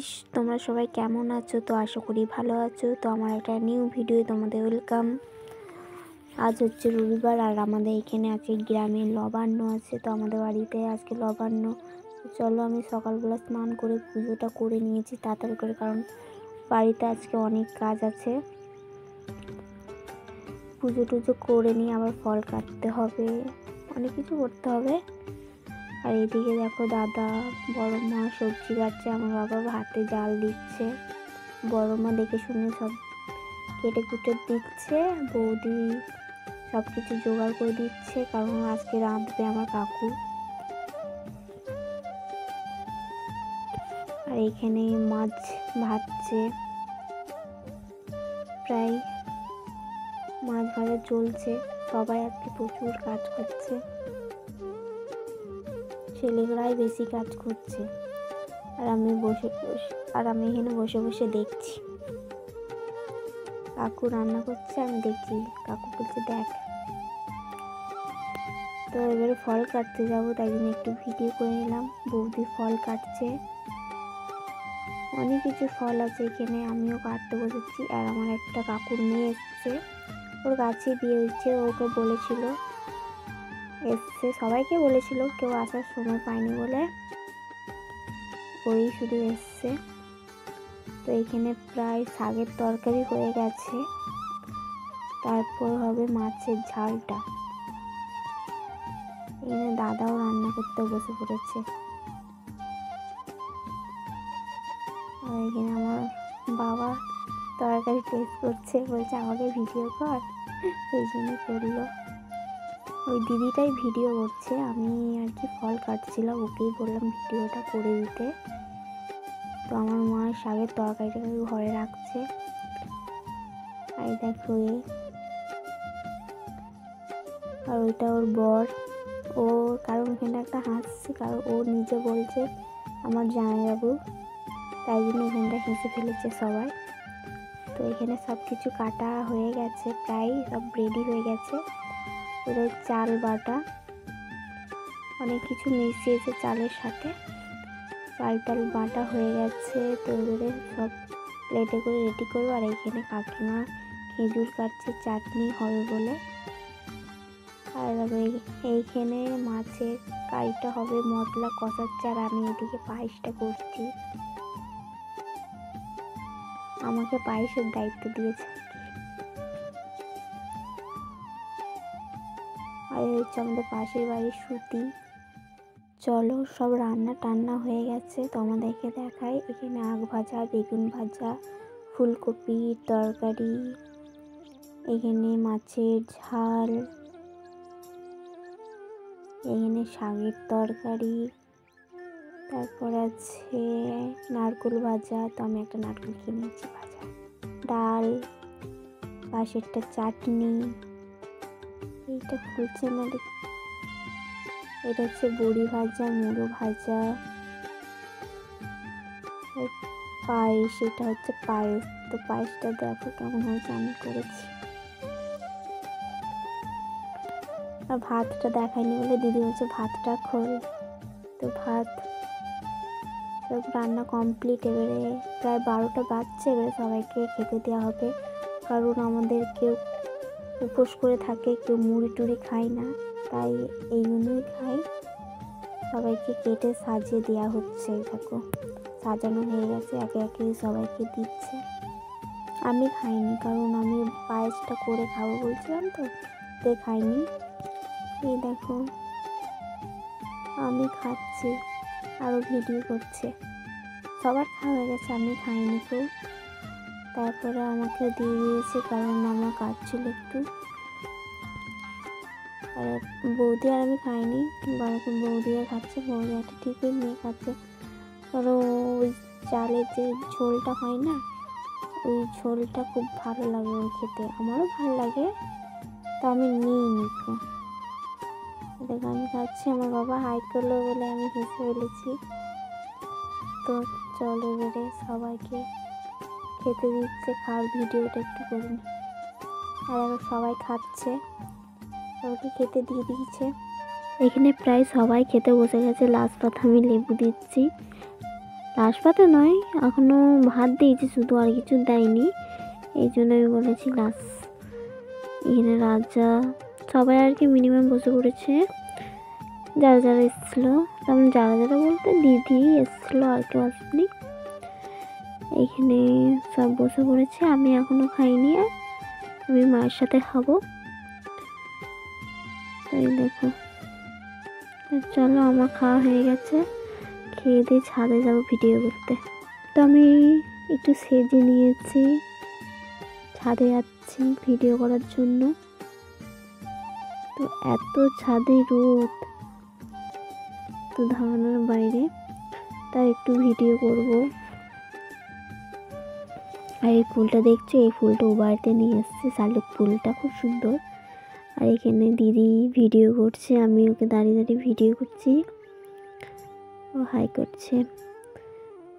Guys, তোমরা সবাই কেমন আছো? তো আশা করি ভালো আছো। তো আমার একটা নিউ ভিডিও তোমাদের ওয়েলকাম। আজ হচ্ছে রবিবার আর আমাদের এখানে আছে গ্রামে নবান্ন আছে। তো আমাদের বাড়িতে আজকে নবান্ন। চলো আমি সকালবেলা স্নান করে পুজোটা করে নিয়েছি তাড়াতাড়ি করে, কারণ বাড়িতে আজকে অনেক কাজ আছে। পুজো টুজো করে নিয়ে আবার ফল কাটতে হবে, অনেক কিছু করতে হবে। আর এদিকে দেখো দাদা বড় মা সবজি কাটছে, আমার বাবা ভাতে জাল দিচ্ছে, বড় মা দেখে শুনে সব কেটে কুটে দিচ্ছে, বৌদি সব কিছু জোগাড় করে দিচ্ছে, কারণ আজকে রাঁধবে আমার কাকু। আর এখানে মাছ ভাজছে, প্রায় মাছ ভাজা চলছে। সবাই আজকে প্রচুর কাজ করছে, ছেলেরাই বেশি কাজ করছে। আর আমি এখানে বসে বসে দেখছি কাকু রান্না করছে, আমি দেখছি। কাকু বলছে দেখ। তো এবারে ফল কাটতে যাবো, তাই জন্য একটু ভিডিও করে নিলাম। বৌদি ফল কাটছে, অনেক কিছু ফল আছে এখানে, আমিও কাটতে বসেছি। আর আমার একটা কাকুর মেয়ে এসছে, ওর গাছে বিয়ে হচ্ছে, ওকে বলেছিল এসছে, সবাইকে বলেছিল, কেউ আসার সময় পায়নি বলে ওই শুধু এসছে। তো এখানে প্রায় শাকের তরকারি হয়ে গেছে, তারপর হবে মাছের ঝালটা। এখানে দাদাও রান্না করতে বসে পড়েছে। আর এখানে আমার বাবা তরকারি টেস্ট করছে, বলছে আমাকে ভিডিও কর, এই জন্য করলো। ওই দিদিটাই ভিডিও করছে, আমি আর কি ফল কাটছিলাম, ওকেই বললাম ভিডিওটা করে দিতে। তো আমার মা শাকের তরকারিটাকে ঘরে রাখছে। আর দেখো আর ওইটা ওর বর, ও কারণ এখানে একটা হাসছে, কারণ ও নিজে বলছে আমার জামাইবাবু, তাই জন্য এখানটা হেসে ফেলেছে সবাই। তো এখানে সব কিছু কাটা হয়ে গেছে, প্রায় সব রেডি হয়ে গেছে। এটা চাল বাটা, অনেক কিছু মিশিয়েছে চালের সাথে, চাল টাল বাটা হয়ে গেছে। তো এবারে সব প্লেটে করে রেডি করবো। আর এইখানে কাকিমা খেজুর কাটছে, চাটনি হবে বলে। আর এইখানে মাছের কারিটা হবে, মশলা কষাচ্ছে, আর আমি এদিকে পায়েসটা করছি। আমাকে পায়েসের দায়িত্ব দিয়েছে। আর এই হচ্ছে আমাদের পাশের বাড়ির শ্রুতি। চলো সব রান্না টান্না হয়ে গেছে, তোমাদেরকে দেখাই। এখানে আগ ভাজা, বেগুন ভাজা, ফুলকপির তরকারি, এখানে মাছের ঝাল, এখানে শাকের তরকারি, তারপর আছে নারকেল ভাজা, তো আমি একটা নারকেল খেয়ে নিয়েছি ভাজা, ডাল, পাশেরটা চাটনি, এইটা ফুলছে না, এটা হচ্ছে বড়ি ভাজা, মুড়ো ভাজা, পায়েস, এটা হচ্ছে পায়েস। তো পায়েসটা দেখো কেমন হয়েছে, আমি করেছি। আর ভাতটা দেখায়নি বলে দিদি বলছে ভাতটা খোল। তো ভাত সব রান্না কমপ্লিট। এবারে প্রায় 12টা বাজছে, এবারে সবাইকে খেতে দেওয়া হবে, কারণ আমাদের কেউ উপোস করে থাকে, কেউ মুড়ি টুড়ি খায় না, তাই এইগুলোই খাই। সবাইকে কেটে সাজিয়ে দেওয়া হচ্ছে, দেখো সাজানো হয়ে গেছে, একে একে সবাইকে দিচ্ছে। আমি খাইনি, কারণ আমি পায়েসটা করে খাবো বলছিলাম, তো তাই খাইনি। এই দেখো আমি খাচ্ছি, আরও ভিডিও করছে। সবার খাওয়া হয়ে গেছে, আমি খাইনি তো। তারপরে আমাকে দিয়ে দিয়েছে, কারণ আমার কাজ ছিল একটু। আর বৌদি আর আমি খাইনি, বৌদিরা খাচ্ছে, বৌদি একটা টিফিন নিয়ে খাচ্ছে। কারণ ওই চালের যে ঝোলটা হয় না, ওই ঝোলটা খুব ভালো লাগে ওই খেতে, আমারও ভালো লাগে, তো আমি নিইনি। তো দেখো আমি খাচ্ছি, আমার বাবা হাই করলো বলে আমি হেসে ফেলেছি। তো চলো এবারে সবাইকে খেতে দিচ্ছে, খাওয়ার ভিডিওটা একটু করুন। আর সবাই খাচ্ছে, সবাইকে খেতে দিয়ে দিয়েছে। এখানে প্রায় সবাই খেতে বসে গেছে, লাস্ট পাতে আমি লেবু দিচ্ছি। লাশ পাতা নয়, এখনও ভাত দিয়েছি শুধু, আর কিছু দেয়নি। এই জন্য আমি বলেছি লাশ। এখানে রাজা সবাই আর কি মিনিমাম বসে পড়েছে, যারা যারা এসেছিলো। তেমন যারা যারা বলতে দিদি এসেছিলো, আর কেউ আসেনি। এইখানে সব বসে পড়েছে, আমি এখনও খাইনি, আমি মায়ের সাথে খাবো। তাই দেখো, চলো আমার খাওয়া হয়ে গেছে, খেয়ে দিয়ে ছাদে যাবো ভিডিও করতে। তো আমি একটু সেজে নিয়েছি, ছাদে যাচ্ছি ভিডিও করার জন্য। তো এত ছাদে রোদ, তো ধারণার বাইরে, তাই একটু ভিডিও করব। আর এই ফুলটা দেখছো, এই ফুলটা ও বাড়িতে নিয়ে এসছে, শালুক ফুলটা খুব সুন্দর। আর এখানে দিদি ভিডিও করছে, আমি ওকে দাঁড়িয়ে দাঁড়িয়ে ভিডিও করছি, ও হাই করছে।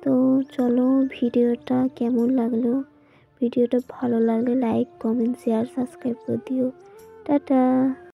তো চলো, ভিডিওটা কেমন লাগলো, ভিডিওটা ভালো লাগলে লাইক কমেন্ট শেয়ার সাবস্ক্রাইব করে দিও। টাটা।